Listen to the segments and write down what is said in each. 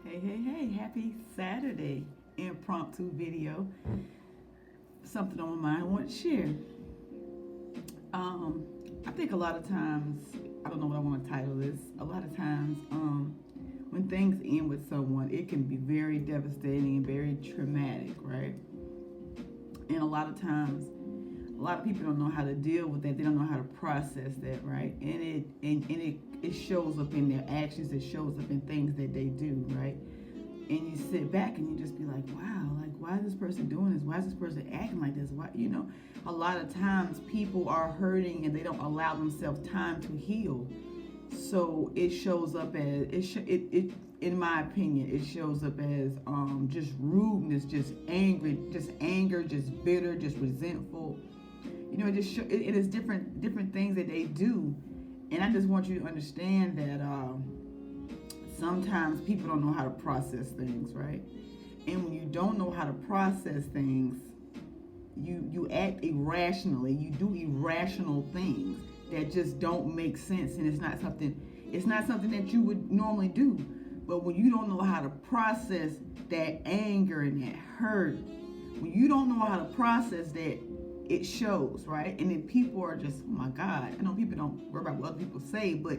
Hey, happy Saturday impromptu video. Something on my mind I want to share. I think a lot of times, I don't know what I want to title this. A lot of times, when things end with someone, it can be very devastating and very traumatic, right? And a lot of times, a lot of people don't know how to deal with that. They don't know how to process that, right? And it shows up in their actions. It shows up in things that they do, right? And you sit back and you just be like, wow, like why is this person doing this? Why is this person acting like this? Why, a lot of times people are hurting and they don't allow themselves time to heal. So it shows up as it in my opinion, it shows up as just rudeness, just angry, just anger, just bitter, just resentful. It is different things that they do, and I just want you to understand that sometimes people don't know how to process things, right? And when you don't know how to process things, you act irrationally. You do irrational things that just don't make sense, and it's not something that you would normally do. But when you don't know how to process that anger and that hurt, when you don't know how to process that, it shows, right? And then people are just, oh my God. I know people don't worry about what other people say, but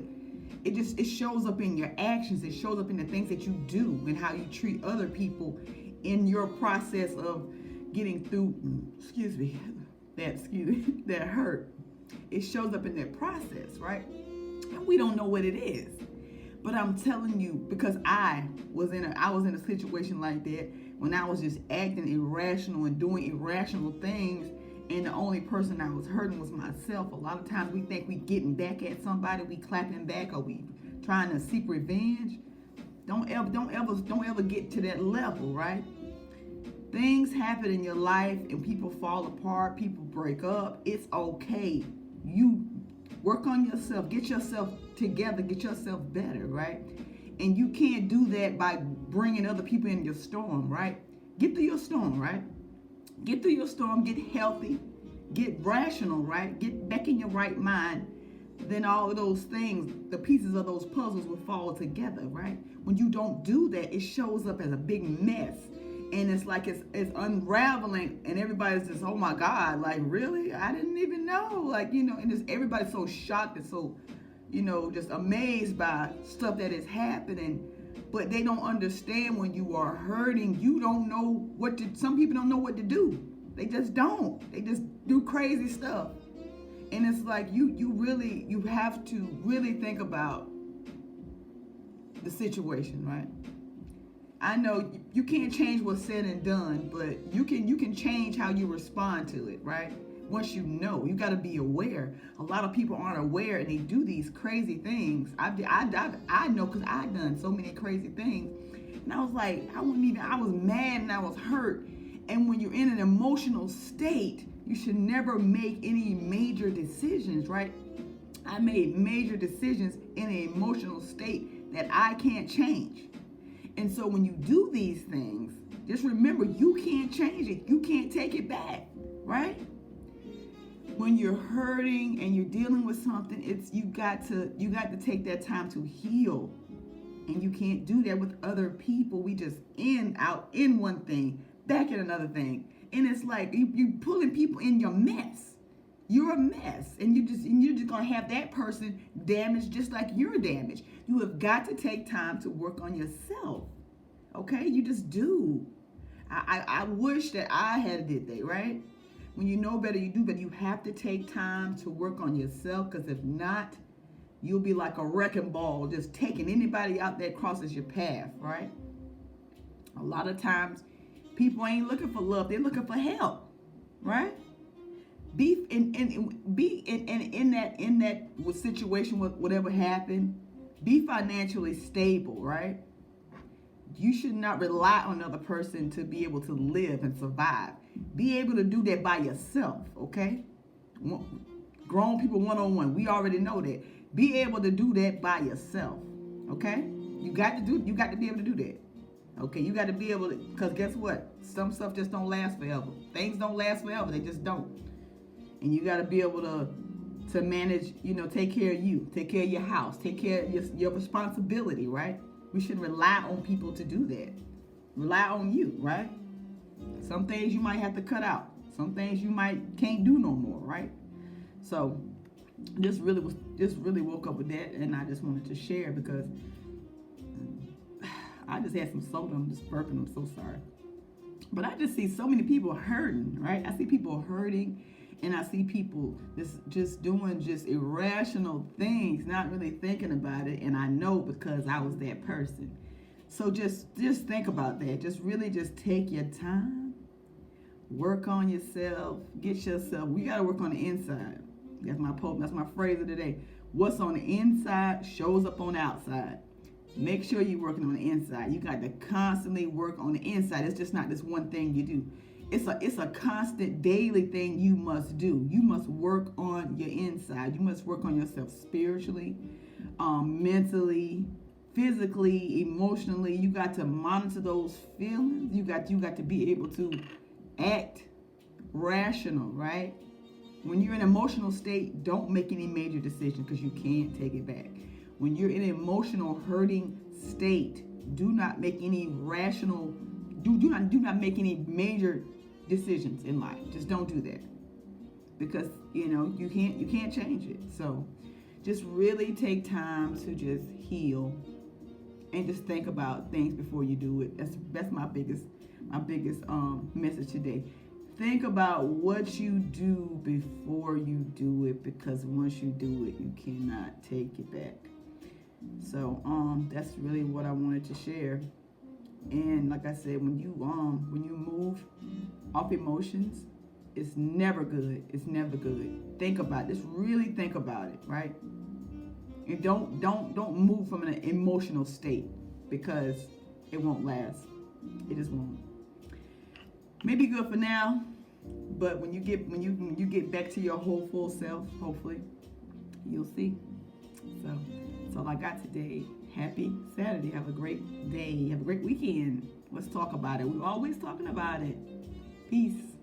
it shows up in your actions. It shows up in the things that you do and how you treat other people in your process of getting through, that hurt. It shows up in that process, right? And we don't know what it is. But I'm telling you, because I was in a situation like that when I was just acting irrational and doing irrational things, and the only person I was hurting was myself. A lot of times we think we getting back at somebody, we clapping back, or we trying to seek revenge. Don't ever get to that level, right? Things happen in your life and people fall apart, people break up. It's okay. You work on yourself, get yourself together, get yourself better, right? And you can't do that by bringing other people in your storm, right? Get through your storm, right? Get through your storm, get healthy, get rational, right? Get back in your right mind. Then all of those things, the pieces of those puzzles will fall together, right? When you don't do that, it shows up as a big mess. And it's like it's unraveling, and everybody's just, oh my God, like really? I didn't even know. Like, and just everybody's so shocked and so, just amazed by stuff that is happening. But they don't understand when you are hurting, you don't know some people don't know what to do. They just don't. They just do crazy stuff. And it's like you have to really think about the situation, right? I know you can't change what's said and done, but you can change how you respond to it, right? Once you got to be aware. A lot of people aren't aware and they do these crazy things. I know because I've done so many crazy things. And I was like, I was mad and I was hurt. And when you're in an emotional state, you should never make any major decisions, right? I made major decisions in an emotional state that I can't change. And so when you do these things, just remember, you can't change it. You can't take it back, right? When you're hurting and you're dealing with something, you got to take that time to heal. And you can't do that with other people. We just out in one thing, back in another thing. And it's like you pulling people in your mess. You're a mess. And you're just gonna have that person damaged just like you're damaged. You have got to take time to work on yourself. Okay? You just do. I wish that I had did that, right? When you know better, you do, but you have to take time to work on yourself, because if not, you'll be like a wrecking ball, just taking anybody out that crosses your path, right? A lot of times, people ain't looking for love; they're looking for help, right? Be in that situation with whatever happened. Be financially stable, right? You should not rely on another person to be able to live and survive. Be able to do that by yourself, okay? Grown people one-on-one, we already know that. Be able to do that by yourself, okay? You got to be able to do that. Okay, you got to be able to, because guess what? Some stuff just don't last forever. Things don't last forever, they just don't. And you got to be able to manage, take care of you, take care of your house, take care of your responsibility, right? We shouldn't rely on people to do that. Rely on you, right? Some things you might have to cut out. Some things you can't do no more, right? So just really woke up with that, and I just wanted to share because I just had some soda. I'm just burping. I'm so sorry. But I just see so many people hurting, right? I see people hurting, and I see people just doing just irrational things, not really thinking about it. And I know because I was that person. So just think about that. Just really just take your time, work on yourself, get yourself. We gotta work on the inside. That's my poem. That's my phrase of the day. What's on the inside shows up on the outside. Make sure you're working on the inside. You got to constantly work on the inside. It's just not this one thing you do. It's a constant daily thing you must do. You must work on your inside. You must work on yourself spiritually, mentally, physically, emotionally. You got to monitor those feelings. You got to be able to act rational, right? When you're in an emotional state, don't make any major decisions because you can't take it back. When you're in an emotional hurting state, do not make any rational, do not make any major decisions in life. Just don't do that, because you can't change it. So just really take time to just heal and just think about things before you do it. That's my biggest message today. Think about what you do before you do it, because once you do it, you cannot take it back. So that's really what I wanted to share. And like I said, when you move off emotions, it's never good. It's never good. Think about it. Just really think about it, right? And don't move from an emotional state, because it won't last. It just won't. Maybe good for now, but when you get back to your whole full self, hopefully, you'll see. So that's all I got today. Happy Saturday. Have a great day. Have a great weekend. Let's talk about it. We're always talking about it. Peace.